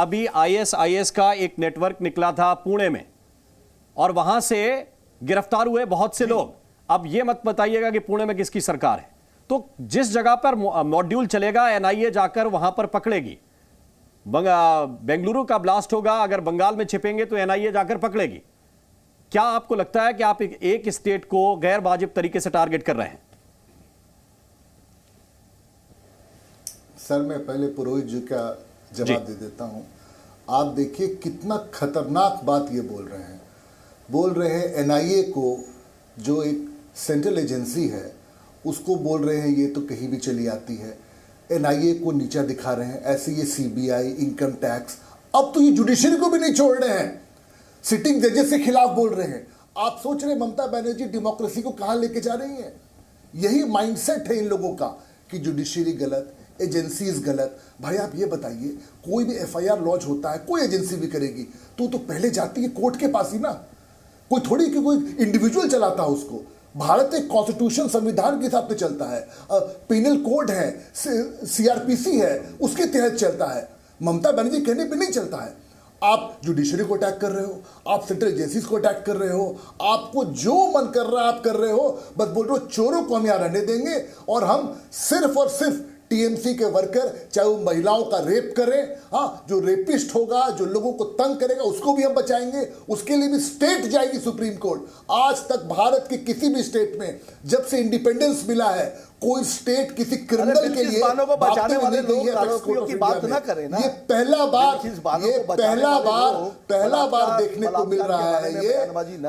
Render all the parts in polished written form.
अभी आईएसआईएस का एक नेटवर्क निकला था पुणे में और वहां से गिरफ्तार हुए बहुत से लोग। अब ये मत बताइएगा कि पुणे में किसकी सरकार है। तो जिस जगह पर मॉड्यूल चलेगा एनआईए जाकर वहां पर पकड़ेगी। बेंगलुरु का ब्लास्ट होगा, अगर बंगाल में छिपेंगे तो एनआईए जाकर पकड़ेगी। क्या आपको लगता है कि आप एक स्टेट को गैर वाजिब तरीके से टारगेट कर रहे हैं? सर मैं पहले पुरोहित जी का जवाब दे देता हूं। आप देखिए कितना खतरनाक बात ये बोल रहे हैं एनआईए को, जो एक सेंट्रल एजेंसी है, उसको बोल रहे हैं ये तो कहीं भी चली आती है। एनआईए को नीचा दिखा रहे हैं, ऐसे ये सीबीआई, इनकम टैक्स, अब तो ये जुडिशरी को भी नहीं छोड़ रहे हैं, सिटिंग जजेस के खिलाफ बोल रहे हैं। आप सोच रहे ममता बनर्जी डेमोक्रेसी को कहां लेके जा रही है? यही माइंडसेट है इन लोगों का कि जुडिशरी गलत, एजेंसीज गलत। भाई आप ये बताइए, कोई भी एफआईआर लॉन्च होता है, कोई एजेंसी भी करेगी तो पहले जाती है कोर्ट के पास ही ना, कोई थोड़ी कि कोई इंडिविजुअल चलाता है उसको। भारत एक कॉन्स्टिट्यूशन, संविधान के हिसाब से चलता है, पेनल कोड है, सीआरपीसी है, उसके तहत चलता है। ममता बनर्जी कहने पे नहीं चलता है। आप जुडिशरी को अटैक कर रहे हो, आप सेंट्रल एजेंसीज को अटैक कर रहे हो, आपको जो मन कर रहा है आप कर रहे हो। बस बोल रहे हो चोरों को हम यहां रहने देंगे और हम सिर्फ और सिर्फ टीएमसी के वर्कर, चाहे वो महिलाओं का रेप करें, हाँ, जो रेपिस्ट होगा, जो लोगों को तंग करेगा, उसको भी हम बचाएंगे। उसके लिए भी स्टेट जाएगी सुप्रीम कोर्ट। आज तक भारत के किसी भी स्टेट में जब से इंडिपेंडेंस मिला है, कोई स्टेट किसी क्रिमिनल के लिए को बचाने वाले लोग की बात ना करें ना। ये पहला बार देखने को मिल रहा है ये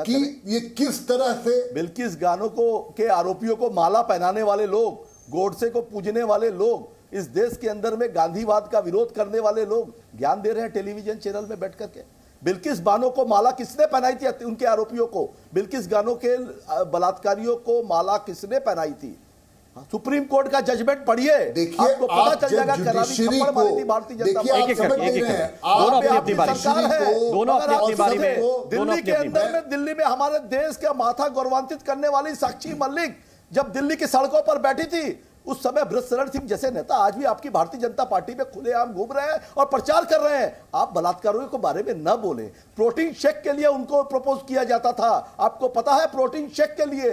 कि ये किस तरह से बिल्किस गानो के आरोपियों को माला पहनाने वाले लोग, गोडसे को पूजने वाले लोग, इस देश के अंदर में गांधीवाद का विरोध करने वाले लोग ज्ञान दे रहे हैं टेलीविजन चैनल में बैठ करके। बिल्किस बानो को माला किसने पहनाई थी? उनके आरोपियों को, बिल्किस गानो के बलात्कारियों को माला किसने पहनाई थी? सुप्रीम कोर्ट का जजमेंट पढ़िए, देखिए आपको पता चल जाएगा। जुडिशरी को भारतीय जनता पार्टी दोनों अपनी बारी में दिल्ली के अंदर में, दिल्ली में हमारे देश का माथा गौरवान्वित करने वाली साक्षी मलिक जब दिल्ली की सड़कों पर बैठी थी, उस समय ब्रजशरण सिंह जैसे नेता आज भी आपकी भारतीय जनता पार्टी में खुलेआम घूम रहे हैं और प्रचार कर रहे हैं। आप बलात्कारियों के बारे में न बोलें। प्रोटीन शेक के लिए उनको प्रपोज किया जाता था, आपको पता है? प्रोटीन शेक के लिए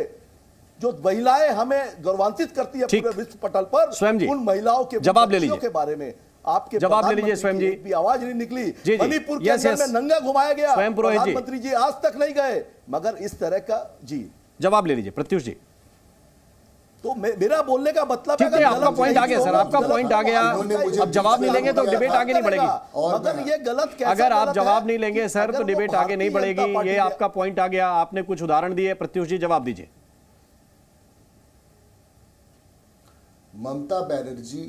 जो महिलाएं हमें गौरवान्वित करती है पूरे विश्व पटल पर, स्वयं जी उन महिलाओं के जवाब ले लीजिए के बारे में आपके जवाब ले लीजिए। स्वयं जी भी आवाज नहीं निकली। जी मणिपुर के अंदर में नंगा घुमाया गया, स्वयं प्रधानमंत्री जी आज तक नहीं गए, मगर इस तरह का जी जवाब ले लीजिए प्रत्युष जी। तो मेरा बोलने का मतलब है आपका पॉइंट आ गया सर, आपका पॉइंट आ गया। अब जवाब नहीं लेंगे तो डिबेट आगे नहीं बढ़ेगी। मगर ये गलत कैसे? अगर आप जवाब नहीं लेंगे सर तो डिबेट आगे नहीं बढ़ेगी। ये आपका पॉइंट आ गया, आपने कुछ उदाहरण दिए। प्रत्युष जी जवाब दीजिए। ममता बनर्जी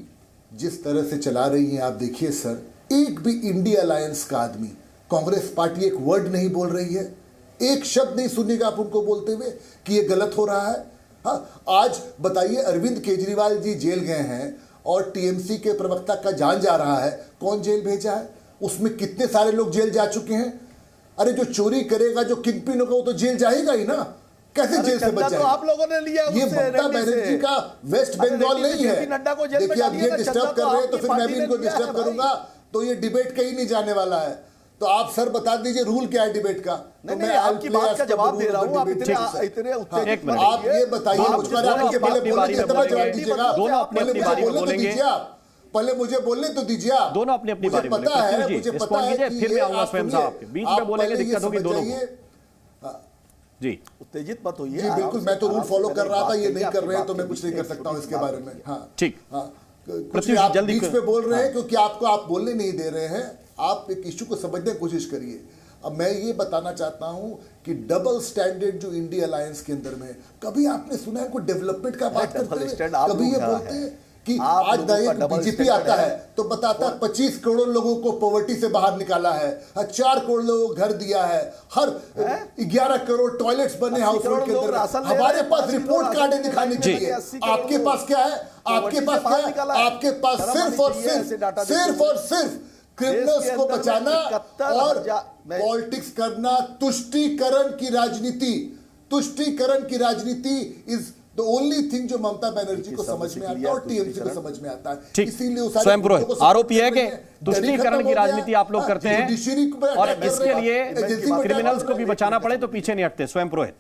जिस तरह से चला रही हैं, आप देखिए सर, एक भी इंडिया अलायंस का आदमी, कांग्रेस पार्टी एक वर्ड नहीं बोल रही है, एक शब्द नहीं सुनेगा आप उनको बोलते हुए कि ये गलत हो रहा है। हाँ, आज बताइए, अरविंद केजरीवाल जी जेल गए हैं और टीएमसी के प्रवक्ता का जान जा रहा है, कौन जेल भेजा है? उसमें कितने सारे लोग जेल जा चुके हैं। अरे जो चोरी करेगा, जो किंगपिन होगा, वो तो जेल जाएगा ही ना, कैसे जेल से बच जाएगा? तो आप लोगों ने लिया। ये ममता बनर्जी का वेस्ट बंगाल नहीं है। देखिए आप ये डिस्टर्ब कर रहे हैं तो फिर मैं भी इनको डिस्टर्ब करूंगा, तो ये डिबेट कहीं नहीं जाने वाला है। तो आप सर बता दीजिए रूल क्या है डिबेट का। तो मैं आपकी बात का जवाब दे रहा हूं, आप इतने उत्तेजित आप ये बताइए मुझको, आपके पहले बोलने के तब जवाब दीजिएगा। दोनों अपनी अपनी बारी में बोलेंगे। पहले मुझे बोलने तो दीजिए आप। दोनों अपनी अपनी बारी में पता है, मुझे पता है। फिर मैं आऊंगा स्वयं साहब के बीच में, बोलेंगे दिक्कत होगी दोनों को। जी उत्तेजित मत होइए। जी बिल्कुल, मैं तो रूल फॉलो कर रहा था, ये नहीं कर रहे हैं तो मैं कुछ नहीं कर सकता हूं इसके बारे में। हाँ ठीक, कुछ आप बीच पे बोल रहे हैं क्योंकि आपको आप बोलने नहीं दे रहे हैं। आप एक इश्यू को समझने की कोशिश करिए। अब मैं ये बताना चाहता हूं कि डबल स्टैंडर्ड जो इंडिया अलायंस के अंदर में, कभी आपने सुना है कोई डेवलपमेंट का बात करते हुए? कभी ये बोलते हैं कि आज बीजेपी आता है तो बताता है 25 करोड़ लोगों को पॉवर्टी से बाहर निकाला है, 4 करोड़ लोगों को घर दिया है, हर 11 करोड़ टॉयलेट्स बने हाउस होल्ड के अंदर। हमारे पास रिपोर्ट कार्ड है दिखाने के लिए। आपके पास क्या है? आपके पास क्या है? आपके पास सिर्फ और सिर्फ क्रिमिनल्स को बचाना और पॉलिटिक्स करना, तुष्टीकरण की राजनीति। तुष्टीकरण की राजनीति इज द ओनली थिंग जो ममता बनर्जी को समझ में आता है और टीएमसी को समझ में आता है, ठीक। इसीलिए उस स्वयं पुरोहित, आरोप यह है कि तुष्टीकरण की राजनीति आप लोग करते हैं और इसके लिए क्रिमिनल्स को भी बचाना पड़े तो पीछे नहीं हटते। स्वयं पुरोहित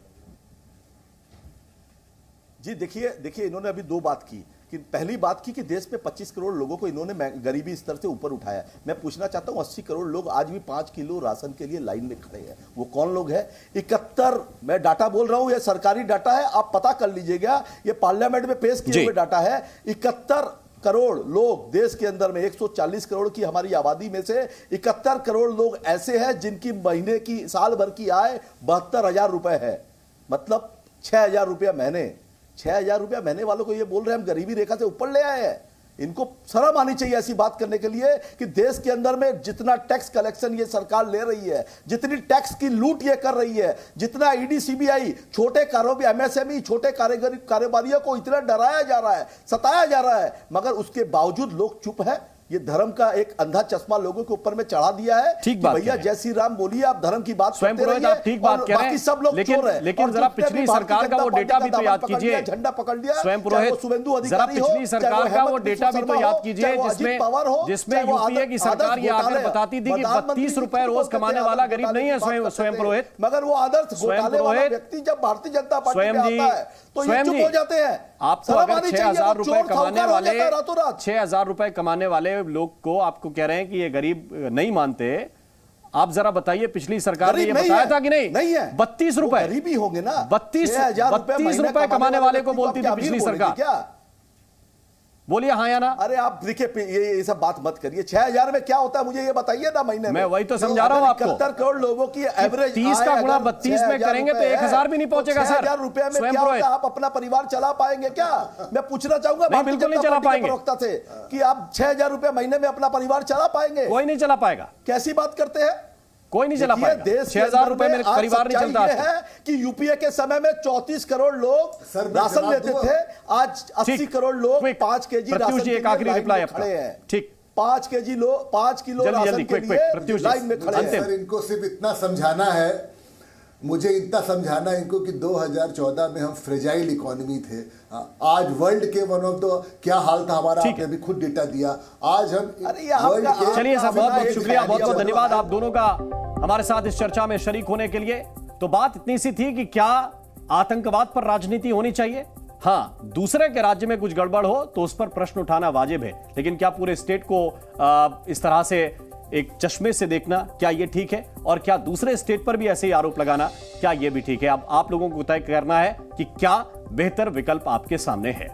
जी देखिए इन्होंने अभी दो बात की कि पहली बात की कि देश में 25 करोड़ लोगों को इन्होंने गरीबी स्तर से ऊपर उठाया। मैं पूछना चाहता हूं 80 करोड़ लोग आज भी 5 किलो राशन के लिए लाइन में खड़े हैं। वो कौन लोग हैं? 71, मैं डाटा बोल रहा हूं, ये सरकारी डाटा है, आप पता कर लीजिएगा, ये पार्लियामेंट में पेश किए हुए डाटा है। 71 करोड़ लोग देश के अंदर में, 140 करोड़ की हमारी आबादी में से 71 करोड़ लोग ऐसे हैं जिनकी महीने की, साल भर की आय 72,000 रुपए है, मतलब 6,000 रुपया महीने। 6,000 रुपया महीने वालों को ये बोल रहे हैं हम गरीबी रेखा से ऊपर ले आए हैं। इनको शर्म आनी चाहिए ऐसी बात करने के लिए कि देश के अंदर में जितना टैक्स कलेक्शन ये सरकार ले रही है, जितनी टैक्स की लूट ये कर रही है, जितना ईडी सीबीआई छोटे कारोबारी, एमएसएमई, छोटे कारोबारियों को इतना डराया जा रहा है, सताया जा रहा है, मगर उसके बावजूद लोग चुप है। ये धर्म का एक अंधा चश्मा लोगों के ऊपर में चढ़ा दिया है। ठीक बात, भैया जय श्री राम बोलिए, आप धर्म की बात स्वयं पुरोहित आप ठीक बात कह रहे हैं, सब लोग लेकिन जरा पिछली सरकार का वो डेटा भी तो याद कीजिए। झंडा पकड़ लिया स्वयं पुरोहित, जरा पिछली सरकार का वो डेटा भी तो याद कीजिए जिसमें यूपीए की सरकार ये आकर बताती थी कि 32 रुपए रोज कमाने वाला गरीब नहीं है। स्वयं पुरोहित, मगर वो आदर्श घोटाले वाला व्यक्ति जब भारतीय जनता पार्टी में आता है तो ये चुप हो जाते हैं। आपको अगर 6,000 रुपए कमाने वाले 6,000 रुपए कमाने वाले लोग को आपको कह रहे हैं कि ये गरीब नहीं मानते, आप जरा बताइए पिछली सरकार ने ये बताया था कि नहीं? नहीं है, 32 रुपए गरीबी होंगे ना, 32 रुपए कमाने वाले को बोलती थी पिछली सरकार। क्या बोलिए हाँ या ना? अरे आप देखिए ये सब बात मत करिए। 6,000 में क्या होता है मुझे ये बताइए ना महीने में। मैं वही तो समझा रहा हूं आपको। 71 करोड़ लोगों की एवरेज 30 का गुणा 32 में करेंगे तो 1,000 भी नहीं पहुंचेगा सर। 6,000 रुपए में क्या होता है? आप अपना परिवार चला पाएंगे क्या? मैं पूछना चाहूंगा बिल्कुल नहीं चला पाएंगे प्रवक्ता से कि आप 6,000 रुपए महीने में अपना परिवार चला पाएंगे? कोई नहीं चला पाएगा। कैसी बात करते हैं? कोई नहीं चला पाएगा। 6,000 रुपए में परिवार नहीं चलता है कि यूपीए के समय में 34 करोड़ लोग राशन लेते थे, आज 80 करोड़ लोग 5 केजी राशन एक आखिरी रिप्लाई खड़े हैं। ठीक, 5 किलो राशन के लिए लाइन में खड़े हैं। सर इनको सिर्फ इतना समझाना है, मुझे इतना समझाना है इनको कि 2014 में हम फ्रेजाइल इकोनॉमी थे, आज वर्ल्ड के वन ऑफ द क्या हाल था हमारा, आपने भी खुद डेटा दिया। आज हम चलिए साहब, बहुत बहुत शुक्रिया, बहुत बहुत धन्यवाद आप दोनों का हमारे साथ इस चर्चा में शरीक होने के लिए। तो बात इतनी सी थी कि क्या आतंकवाद पर राजनीति होनी चाहिए? हाँ, दूसरे के राज्य में कुछ गड़बड़ हो तो उस पर प्रश्न उठाना वाजिब है, लेकिन क्या पूरे स्टेट को इस तरह से एक चश्मे से देखना, क्या यह ठीक है? और क्या दूसरे स्टेट पर भी ऐसे ही आरोप लगाना, क्या यह भी ठीक है? अब आप लोगों को तय करना है कि क्या बेहतर विकल्प आपके सामने है।